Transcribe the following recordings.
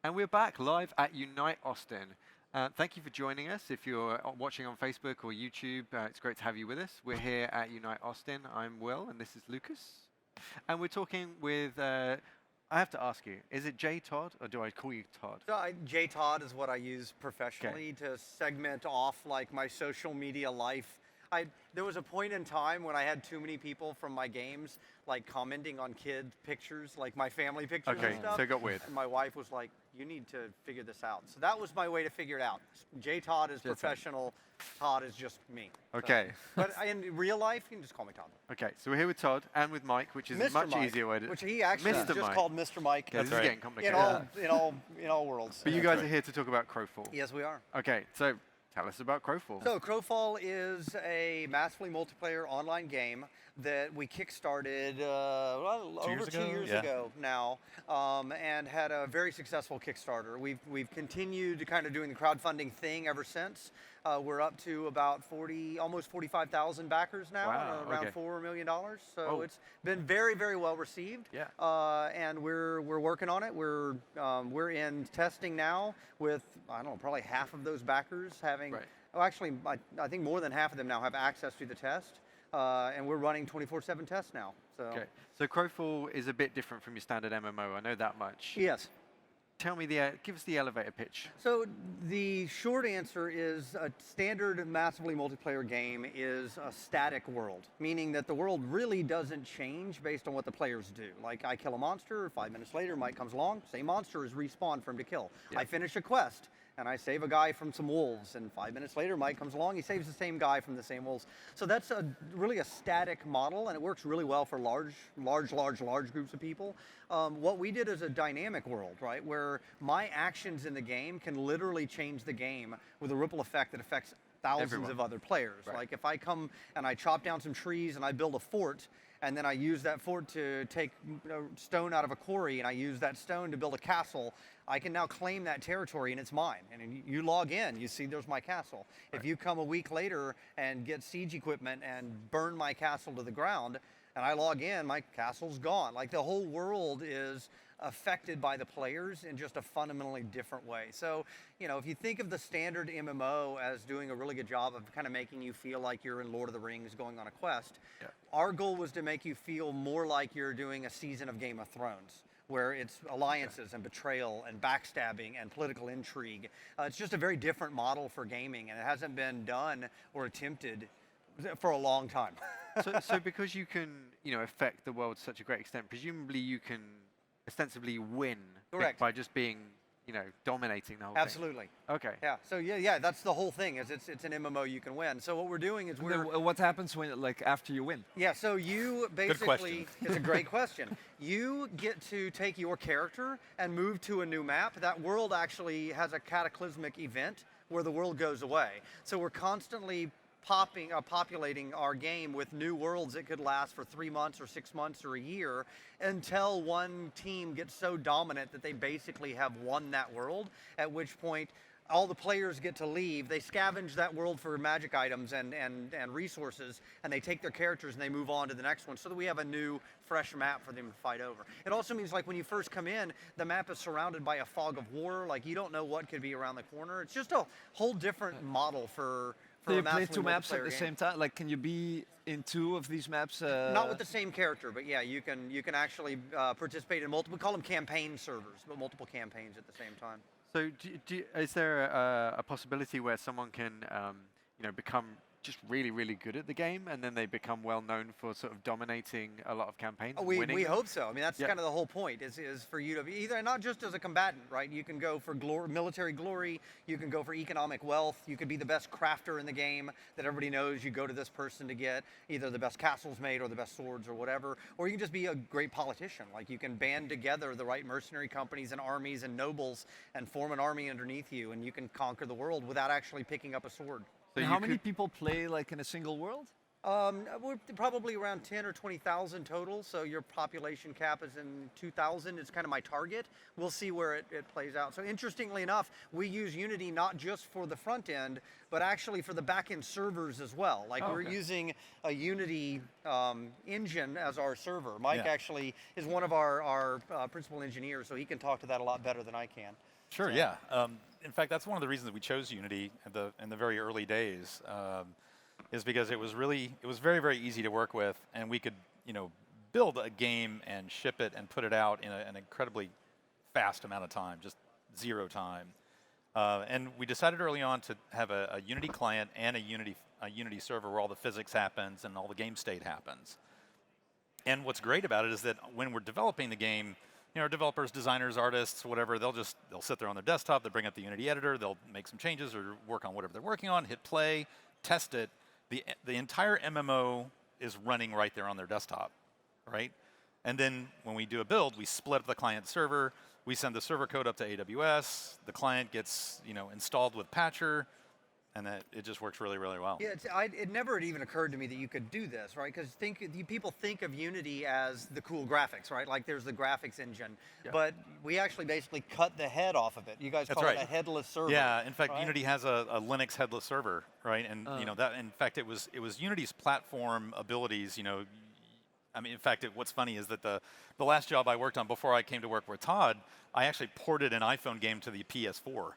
And we're back live at Unite Austin. Thank you for joining us. If you're watching on Facebook or YouTube, it's great to have you with us. We're here at Unite Austin. I'm Will, and this is Lucas. And we're talking with, I have to ask you, is it J Todd, or do I call you Todd? J Todd is what I use professionally to segment off like my social media life. There was a point in time when I had too many people from my games like commenting on kid pictures, like my family pictures and stuff. So it got weird. And my wife was like, you need to figure this out. So that was my way to figure it out. J Todd is professional, Todd is just me. Okay. So, but in real life, you can just call me Todd. Okay, so we're here with Todd and with Mike, which is a much easier way to... Which he actually Mr. just Mike. called Mr. Mike. Okay, this is getting complicated. In all worlds. But you guys are here to talk about Crowfall. Yes, we are. Okay, so tell us about Crowfall. So Crowfall is a massively multiplayer online game that we kickstarted over 2 years ago now, and had a very successful Kickstarter. We've continued to kind of doing the crowdfunding thing ever since. We're up to about almost 45,000 backers now, around $4 million. So it's been very, very well received. Yeah. And we're working on it. We're in testing now with, I don't know, probably half of those backers having. Right. Oh, actually, I think more than half of them now have access to the test. And we're running 24/7 tests now. So. Okay. So Crowfall is a bit different from your standard MMO. I know that much. Yes. Tell me give us the elevator pitch. So the short answer is a standard massively multiplayer game is a static world, meaning that the world really doesn't change based on what the players do. Like I kill a monster, 5 minutes later Mike comes along, same monster is respawned for him to kill. Yeah. I finish a quest and I save a guy from some wolves, and 5 minutes later Mike comes along, he saves the same guy from the same wolves. So that's really a static model, and it works really well for large groups of people. What we did is a dynamic world, right, where my actions in the game can literally change the game with a ripple effect that affects thousands of other players. Right. Like if I come and I chop down some trees and I build a fort, and then I use that fort to take stone out of a quarry, and I use that stone to build a castle, I can now claim that territory and it's mine. And you log in, you see there's my castle. Right. If you come a week later and get siege equipment and burn my castle to the ground, and I log in, my castle's gone. Like the whole world is affected by the players in just a fundamentally different way. So, you know, if you think of the standard MMO as doing a really good job of kind of making you feel like you're in Lord of the Rings going on a quest, our goal was to make you feel more like you're doing a season of Game of Thrones, where it's alliances and betrayal and backstabbing and political intrigue. It's just a very different model for gaming, and it hasn't been done or attempted for a long time. so because you can, affect the world to such a great extent, presumably you can ostensibly win by just being, dominating the whole thing. Absolutely. Okay. Yeah. So yeah, that's the whole thing. Is it's an MMO you can win. So what we're doing is what happens when after you win? Yeah. So you basically it's a great question. You get to take your character and move to a new map. That world actually has a cataclysmic event where the world goes away. So we're constantly populating our game with new worlds that could last for 3 months or 6 months or a year until one team gets so dominant that they basically have won that world, at which point all the players get to leave. They scavenge that world for magic items and resources, and they take their characters and they move on to the next one so that we have a new, fresh map for them to fight over. It also means, like, when you first come in, the map is surrounded by a fog of war. Like, you don't know what could be around the corner. It's just a whole different model for Do you play 2 maps at the same time? Like, can you be in 2 of these maps? Not with the same character, but yeah, you can actually participate in multiple. We call them campaign servers, but multiple campaigns at the same time. So, is there a possibility where someone can, become just really, really good at the game, and then they become well known for sort of dominating a lot of campaigns? We hope so. I mean, that's kind of the whole point is for you to be either not just as a combatant, right? You can go for military glory, you can go for economic wealth, you could be the best crafter in the game that everybody knows. You go to this person to get either the best castles made or the best swords or whatever, or you can just be a great politician. Like, you can band together the right mercenary companies and armies and nobles and form an army underneath you, and you can conquer the world without actually picking up a sword. So how many people play like in a single world? We're probably around 10 or 20,000 total. So your population cap is in 2,000. It's kind of my target. We'll see where it plays out. So interestingly enough, we use Unity not just for the front end, but actually for the back end servers as well. Like we're using a Unity engine as our server. Mike actually is one of our principal engineers, so he can talk to that a lot better than I can. Sure, So- yeah. In fact, that's one of the reasons we chose Unity in the very early days, is because it was very, very easy to work with, and we could, build a game and ship it and put it out in an incredibly fast amount of time, just 0 time. And we decided early on to have a Unity client and a Unity server where all the physics happens and all the game state happens. And what's great about it is that when we're developing the game, our developers, designers, artists, whatever, they'll sit there on their desktop, they'll bring up the Unity editor, they'll make some changes or work on whatever they're working on, hit play, test it. The entire MMO is running right there on their desktop, right? And then when we do a build, we split up the client server, we send the server code up to AWS, the client gets installed with Patcher, and it just works really, really well. Yeah, it never had even occurred to me that you could do this, right? Because people think of Unity as the cool graphics, right? Like there's the graphics engine, but we actually basically cut the head off of it. You guys call it a headless server. Yeah, in fact, right? Unity has a Linux headless server, right? And that, in fact, it was Unity's platform abilities. I mean, in fact, what's funny is that the last job I worked on before I came to work with Todd, I actually ported an iPhone game to the PS4.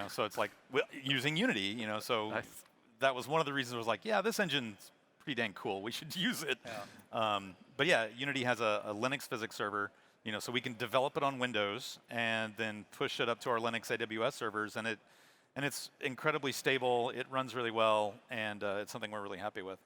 So it's like using Unity, so Nice. that was one of the reasons I was like, yeah, this engine's pretty dang cool. We should use it. Yeah. But yeah, Unity has a Linux physics server, so we can develop it on Windows and then push it up to our Linux AWS servers, and it's incredibly stable. It runs really well, and it's something we're really happy with.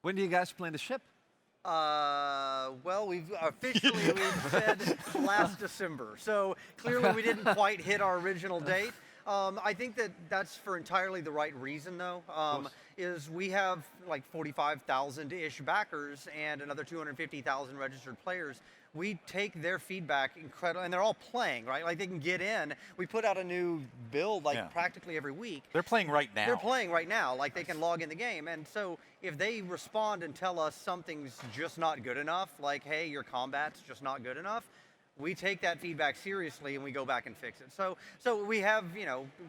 When do you guys plan to ship? Well, we've said last December. So clearly we didn't quite hit our original date. I think that's for entirely the right reason, though. Is we have like 45,000-ish backers and another 250,000 registered players. We take their feedback and they're all playing, right? Like they can get in. We put out a new build practically every week. They're playing right now. They're playing right now, like they can log in the game. And so if they respond and tell us something's just not good enough, like, hey, your combat's just not good enough, we take that feedback seriously and we go back and fix it. So we have,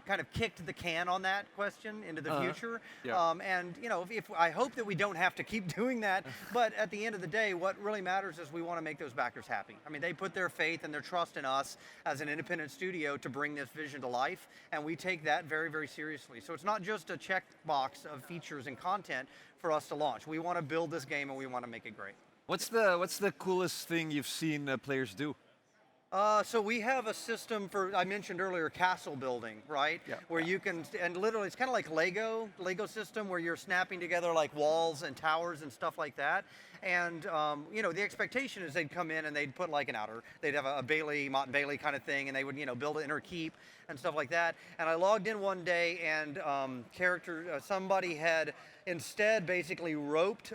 kind of kicked the can on that question into the future. Yeah. And, if I hope that we don't have to keep doing that, but at the end of the day, what really matters is we want to make those backers happy. I mean, they put their faith and their trust in us as an independent studio to bring this vision to life, and we take that very, very seriously. So it's not just a checkbox of features and content for us to launch. We want to build this game and we want to make it great. What's the coolest thing you've seen players do? So we have a system for, I mentioned earlier, castle building, right? Yeah. Where you can, and literally it's kind of like Lego system where you're snapping together like walls and towers and stuff like that. And, the expectation is they'd come in and they'd put like they'd have a Bailey, Mott and Bailey kind of thing, and they would, build an inner keep and stuff like that. And I logged in one day and somebody had instead basically roped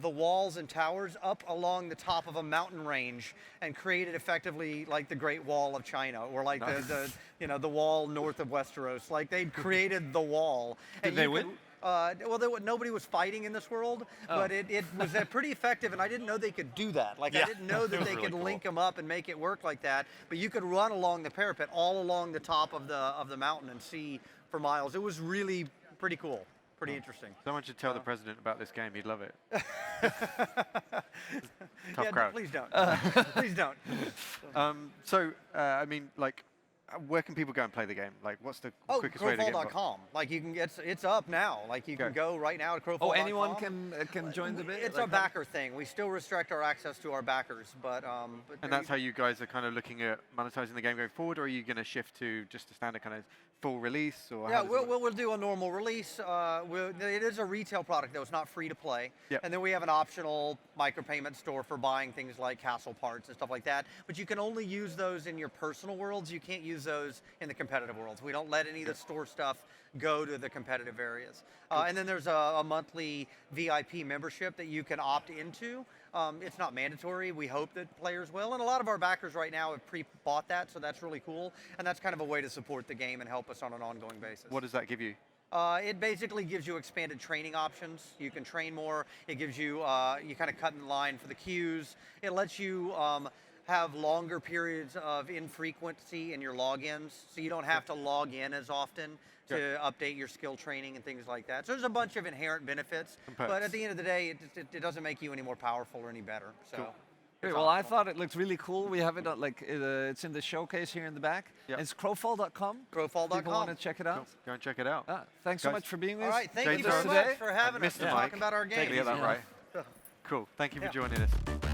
the walls and towers up along the top of a mountain range and created effectively like the Great Wall of China, or like the wall north of Westeros. Like they'd created the wall. Did they win? Nobody was fighting in this world, but it was pretty effective, and I didn't know they could do that. Like, I didn't know that they could link them up and make it work like that, but you could run along the parapet all along the top of the mountain and see for miles. It was really pretty cool, pretty interesting. Someone should tell the president about this game. He'd love it. Tough crowd. Please don't. Please don't. I mean, like, where can people go and play the game? Like, what's the quickest way to get involved? Crowfall.com. Like, you can it's up now. Like, you can go right now to Crowfall.com. Oh, anyone can join the bid? It's a backer thing. We still restrict our access to our backers, but and that's how you guys are kind of looking at monetizing the game going forward, or are you going to shift to just a standard kind of full release? Or yeah, we'll do a normal release. It is a retail product, though. It's not free to play. Yep. And then we have an optional micropayment store for buying things like castle parts and stuff like that. But you can only use those in your personal worlds. You can't use those in the competitive worlds. We don't let any of the store stuff go to the competitive areas. And then there's a monthly VIP membership that you can opt into. It's not mandatory. We hope that players will. And a lot of our backers right now have pre-bought that, so that's really cool. And that's kind of a way to support the game and help us on an ongoing basis. What does that give you? It basically gives you expanded training options. You can train more. It gives you, you kind of cut in line for the queues. It lets you have longer periods of infrequency in your logins, so you don't have to log in as often to update your skill training and things like that. So there's a bunch of inherent benefits, but at the end of the day, it doesn't make you any more powerful or any better. So, cool. Great. Well, I thought it looked really cool. We have it it's in the showcase here in the back. Yep. It's crowfall.com. Crowfall.com. People want to check it out. Cool. Go and check it out. Thanks so Guys. much for being with All us. right, thank James you very today. much for having us Mr. and Mike. talking about our Take game. it that right. Cool. Thank you for joining us.